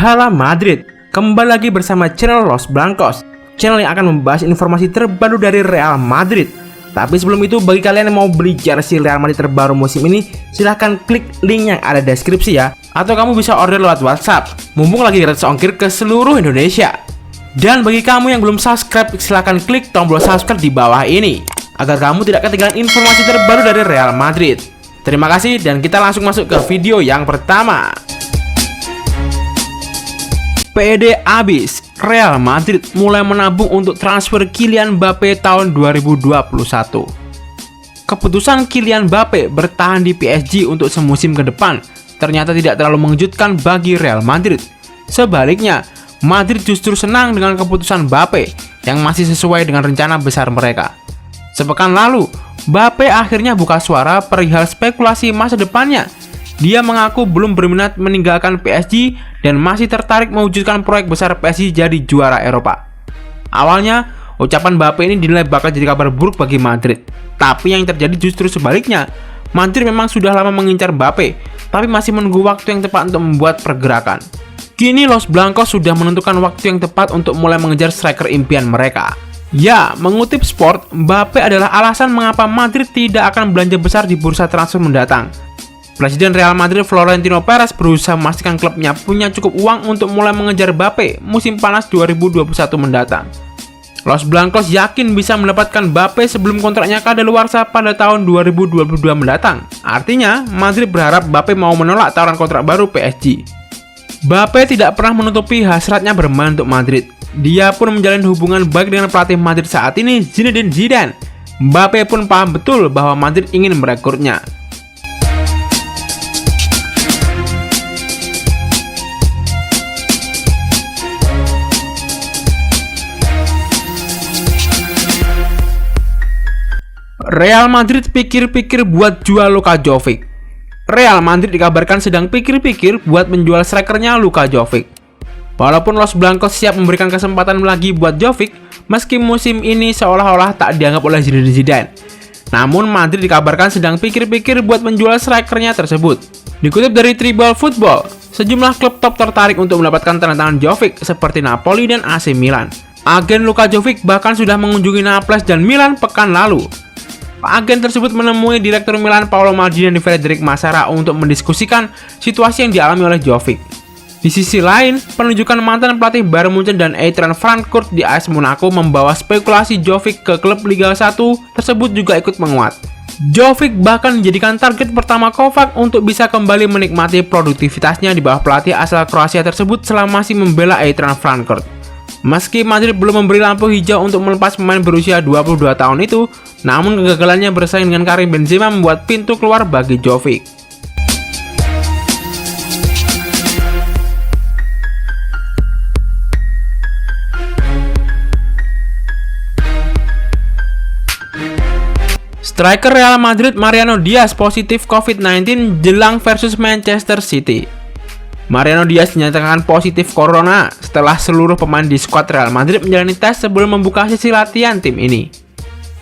Hala Madrid, kembali lagi bersama channel Los Blancos, channel yang akan membahas informasi terbaru dari Real Madrid. Tapi sebelum itu, bagi kalian yang mau beli jersey Real Madrid terbaru musim ini, silahkan klik link yang ada di deskripsi ya. Atau kamu bisa order lewat WhatsApp, mumpung lagi gratis ongkir ke seluruh Indonesia. Dan bagi kamu yang belum subscribe, silahkan klik tombol subscribe di bawah ini, agar kamu tidak ketinggalan informasi terbaru dari Real Madrid. Terima kasih dan kita langsung masuk ke video yang pertama. PED habis, Real Madrid mulai menabung untuk transfer Kylian Mbappe tahun 2021. Keputusan Kylian Mbappe bertahan di PSG untuk semusim ke depan ternyata tidak terlalu mengejutkan bagi Real Madrid. Sebaliknya, Madrid justru senang dengan keputusan Mbappe yang masih sesuai dengan rencana besar mereka. Sepekan lalu, Mbappe akhirnya buka suara perihal spekulasi masa depannya. Dia mengaku belum berminat meninggalkan PSG dan masih tertarik mewujudkan proyek besar PSG jadi juara Eropa. Awalnya, ucapan Mbappe ini dinilai bakal jadi kabar buruk bagi Madrid. Tapi yang terjadi justru sebaliknya. Madrid memang sudah lama mengincar Mbappe, tapi masih menunggu waktu yang tepat untuk membuat pergerakan. Kini Los Blancos sudah menentukan waktu yang tepat untuk mulai mengejar striker impian mereka. Ya, mengutip Sport, Mbappe adalah alasan mengapa Madrid tidak akan belanja besar di bursa transfer mendatang. Presiden Real Madrid Florentino Perez berusaha memastikan klubnya punya cukup uang untuk mulai mengejar Mbappe musim panas 2021 mendatang. Los Blancos yakin bisa mendapatkan Mbappe sebelum kontraknya kadaluarsa pada tahun 2022 mendatang. Artinya, Madrid berharap Mbappe mau menolak tawaran kontrak baru PSG. Mbappe tidak pernah menutupi hasratnya bermain untuk Madrid. Dia pun menjalin hubungan baik dengan pelatih Madrid saat ini, Zinedine Zidane. Mbappe pun paham betul bahwa Madrid ingin merekrutnya. Real Madrid pikir-pikir buat jual Luka Jovic. Real Madrid dikabarkan sedang pikir-pikir buat menjual strikernya Luka Jovic. Walaupun Los Blancos siap memberikan kesempatan lagi buat Jovic, meski musim ini seolah-olah tak dianggap oleh Zinedine Zidane. Namun Madrid dikabarkan sedang pikir-pikir buat menjual strikernya tersebut. Dikutip dari Tribal Football, sejumlah klub top tertarik untuk mendapatkan tanda tangan Jovic seperti Napoli dan AC Milan. Agen Luka Jovic bahkan sudah mengunjungi Naples dan Milan pekan lalu. Agen tersebut menemui Direktur Milan Paolo Maldini dan Frederic Massara untuk mendiskusikan situasi yang dialami oleh Jovic. Di sisi lain, penunjukan mantan pelatih Bayern Munchen dan Eintracht Frankfurt di AS Monaco membawa spekulasi Jovic ke klub Liga 1 tersebut juga ikut menguat. Jovic bahkan menjadikan target pertama Kovac untuk bisa kembali menikmati produktivitasnya di bawah pelatih asal Kroasia tersebut selama masih membela Eintracht Frankfurt. Meski Madrid belum memberi lampu hijau untuk melepas pemain berusia 22 tahun itu, namun kegagalannya bersaing dengan Karim Benzema membuat pintu keluar bagi Jovic. Striker Real Madrid Mariano Diaz positif COVID-19 jelang versus Manchester City. Mariano Diaz dinyatakan positif corona setelah seluruh pemain di skuad Real Madrid menjalani tes sebelum membuka sesi latihan tim ini.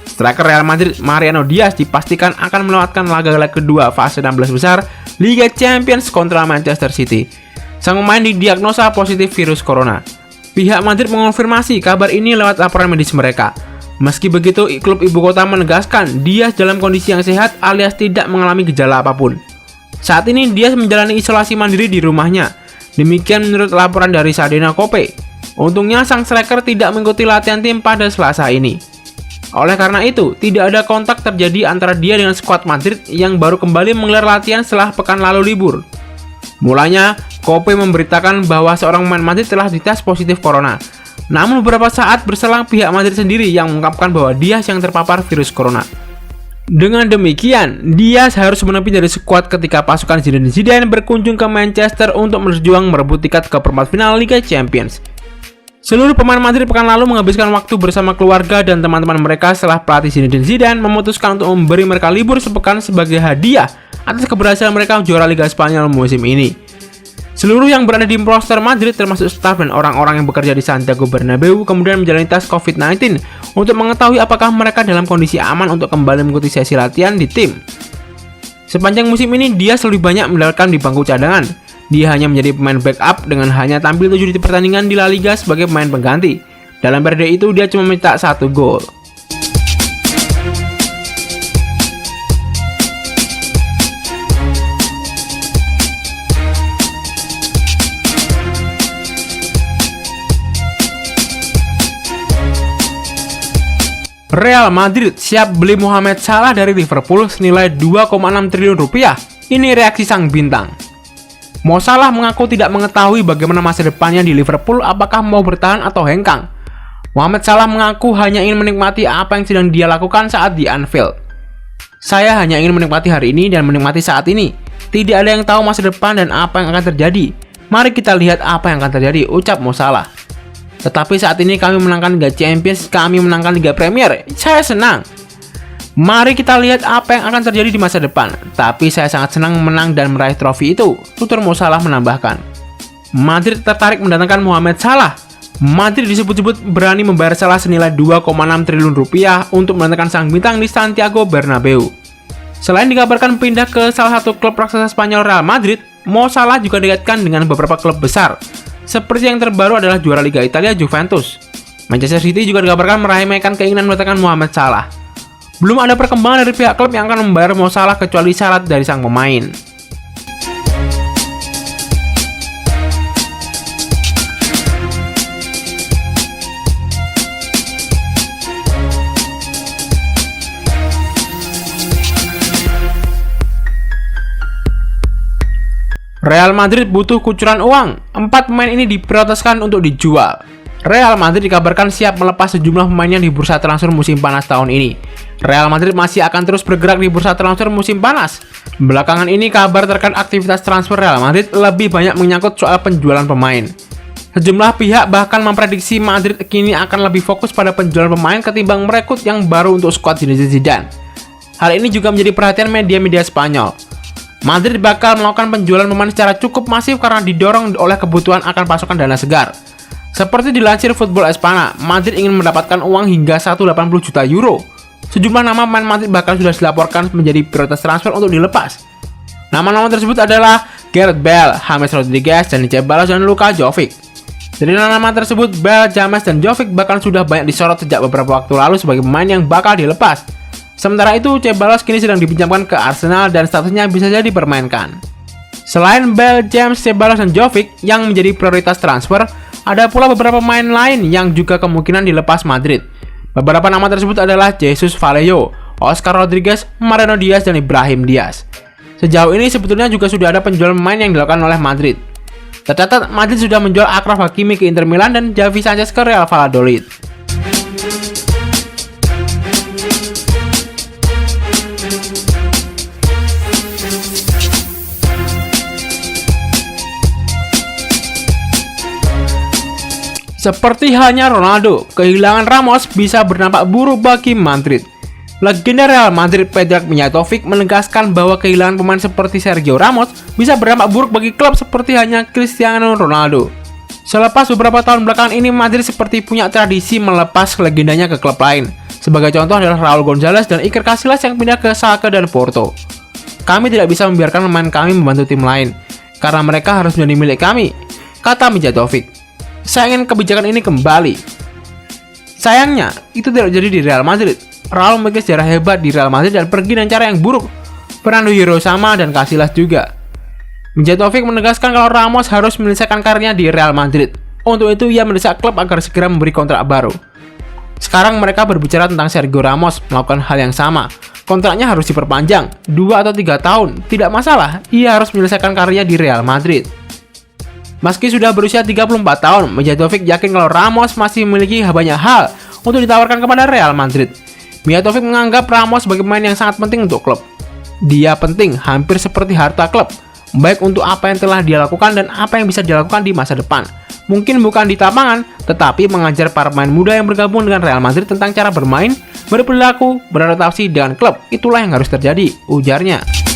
Striker Real Madrid Mariano Diaz dipastikan akan melewatkan laga kedua fase 16 besar Liga Champions kontra Manchester City. Sang pemain didiagnosa positif virus corona. Pihak Madrid mengonfirmasi kabar ini lewat laporan medis mereka. Meski begitu, klub ibu kota menegaskan Diaz dalam kondisi yang sehat alias tidak mengalami gejala apapun. Saat ini Diaz menjalani isolasi mandiri di rumahnya. Demikian menurut laporan dari Sadena Kope. Untungnya sang striker tidak mengikuti latihan tim pada Selasa ini. Oleh karena itu, tidak ada kontak terjadi antara dia dengan skuad Madrid yang baru kembali menggelar latihan setelah pekan lalu libur. Mulanya, Kope memberitakan bahwa seorang pemain Madrid telah dites positif corona. Namun beberapa saat berselang pihak Madrid sendiri yang mengungkapkan bahwa Diaz yang terpapar virus corona. Dengan demikian, Diaz harus menepi dari skuad ketika pasukan Zinedine Zidane berkunjung ke Manchester untuk berjuang merebut tiket ke perempat final Liga Champions. Seluruh pemain Madrid pekan lalu menghabiskan waktu bersama keluarga dan teman-teman mereka setelah pelatih Zinedine Zidane memutuskan untuk memberi mereka libur sepekan sebagai hadiah atas keberhasilan mereka juara Liga Spanyol musim ini. Seluruh yang berada di roster Madrid termasuk staf dan orang-orang yang bekerja di Santiago Bernabeu kemudian menjalani tes COVID-19 untuk mengetahui apakah mereka dalam kondisi aman untuk kembali mengikuti sesi latihan di tim. Sepanjang musim ini, dia lebih banyak mendapatkan di bangku cadangan. Dia hanya menjadi pemain backup dengan hanya tampil 7 pertandingan di La Liga sebagai pemain pengganti. Dalam periode itu dia cuma mencetak 1 gol. Real Madrid siap beli Mohamed Salah dari Liverpool senilai 2,6 triliun rupiah. Ini reaksi sang bintang. Mo Salah mengaku tidak mengetahui bagaimana masa depannya di Liverpool, apakah mau bertahan atau hengkang. Mohamed Salah mengaku hanya ingin menikmati apa yang sedang dia lakukan saat di Anfield. Saya hanya ingin menikmati hari ini dan menikmati saat ini. Tidak ada yang tahu masa depan dan apa yang akan terjadi. Mari kita lihat apa yang akan terjadi, ucap Mo Salah. Tetapi saat ini kami menangkan Liga Champions, kami menangkan Liga Premier. Saya senang. Mari kita lihat apa yang akan terjadi di masa depan. Tapi saya sangat senang menang dan meraih trofi itu, tutur Mo Salah menambahkan. Madrid tertarik mendatangkan Mohamed Salah. Madrid disebut-sebut berani membayar Salah senilai 2,6 triliun rupiah untuk mendatangkan sang bintang di Santiago Bernabeu. Selain dikabarkan pindah ke salah satu klub raksasa Spanyol Real Madrid, Mo Salah juga dikaitkan dengan beberapa klub besar. Seperti yang terbaru adalah juara Liga Italia Juventus. Manchester City juga dikabarkan meremehkan keinginan mendatangkan Mohamed Salah. Belum ada perkembangan dari pihak klub yang akan membayar Mo Salah kecuali syarat dari sang pemain. Real Madrid butuh kucuran uang. 4 pemain ini diprioritaskan untuk dijual. Real Madrid dikabarkan siap melepas sejumlah pemainnya di bursa transfer musim panas tahun ini. Real Madrid masih akan terus bergerak di bursa transfer musim panas. Belakangan ini kabar terkait aktivitas transfer Real Madrid lebih banyak menyangkut soal penjualan pemain. Sejumlah pihak bahkan memprediksi Madrid kini akan lebih fokus pada penjualan pemain ketimbang merekrut yang baru untuk skuad Zinedine Zidane. Hal ini juga menjadi perhatian media-media Spanyol. Madrid bakal melakukan penjualan pemain secara cukup masif karena didorong oleh kebutuhan akan pasokan dana segar. Seperti dilansir Football Espana, Madrid ingin mendapatkan uang hingga 180 juta euro. Sejumlah nama pemain Madrid bahkan sudah dilaporkan menjadi prioritas transfer untuk dilepas. Nama-nama tersebut adalah Gareth Bale, James Rodriguez, Dani Ceballos, dan Luka Jovic. Dari nama tersebut, Bale, James, dan Jovic bahkan sudah banyak disorot sejak beberapa waktu lalu sebagai pemain yang bakal dilepas. Sementara itu, Ceballos kini sedang dipinjamkan ke Arsenal dan statusnya bisa jadi dipermainkan. Selain Bale, James, Ceballos, dan Jovic yang menjadi prioritas transfer, ada pula beberapa pemain lain yang juga kemungkinan dilepas Madrid. Beberapa nama tersebut adalah Jesus Vallejo, Oscar Rodriguez, Mariano Diaz, dan Ibrahim Diaz. Sejauh ini sebetulnya juga sudah ada penjualan pemain yang dilakukan oleh Madrid. Tercatat, Madrid sudah menjual Achraf Hakimi ke Inter Milan dan Javi Sanchez ke Real Valladolid. Seperti halnya Ronaldo, kehilangan Ramos bisa berdampak buruk bagi Madrid. Legenda Real Madrid Predrag Mijatovic menegaskan bahwa kehilangan pemain seperti Sergio Ramos bisa berdampak buruk bagi klub seperti halnya Cristiano Ronaldo. Selepas beberapa tahun belakangan ini, Madrid seperti punya tradisi melepas legendanya ke klub lain. Sebagai contoh adalah Raul Gonzalez dan Iker Casillas yang pindah ke Schalke dan Porto. Kami tidak bisa membiarkan pemain kami membantu tim lain, karena mereka harus menjadi milik kami, kata Mijatovic. Saya ingin kebijakan ini kembali. Sayangnya, itu tidak terjadi di Real Madrid. Raul memiliki sejarah hebat di Real Madrid dan pergi dengan cara yang buruk. Fernando Hierro sama dan Casillas juga. Mijatovic menegaskan kalau Ramos harus menyelesaikan karirnya di Real Madrid. Untuk itu, ia mendesak klub agar segera memberi kontrak baru. Sekarang mereka berbicara tentang Sergio Ramos melakukan hal yang sama. Kontraknya harus diperpanjang, 2 atau 3 tahun. Tidak masalah, ia harus menyelesaikan karirnya di Real Madrid. Meski sudah berusia 34 tahun, Mijatovic yakin kalau Ramos masih memiliki banyak hal untuk ditawarkan kepada Real Madrid. Mijatovic menganggap Ramos sebagai pemain yang sangat penting untuk klub. Dia penting, hampir seperti harta klub, baik untuk apa yang telah dia lakukan dan apa yang bisa dilakukan di masa depan. Mungkin bukan di lapangan, tetapi mengajar para pemain muda yang bergabung dengan Real Madrid tentang cara bermain, berperilaku, beradaptasi dengan klub. Itulah yang harus terjadi, ujarnya.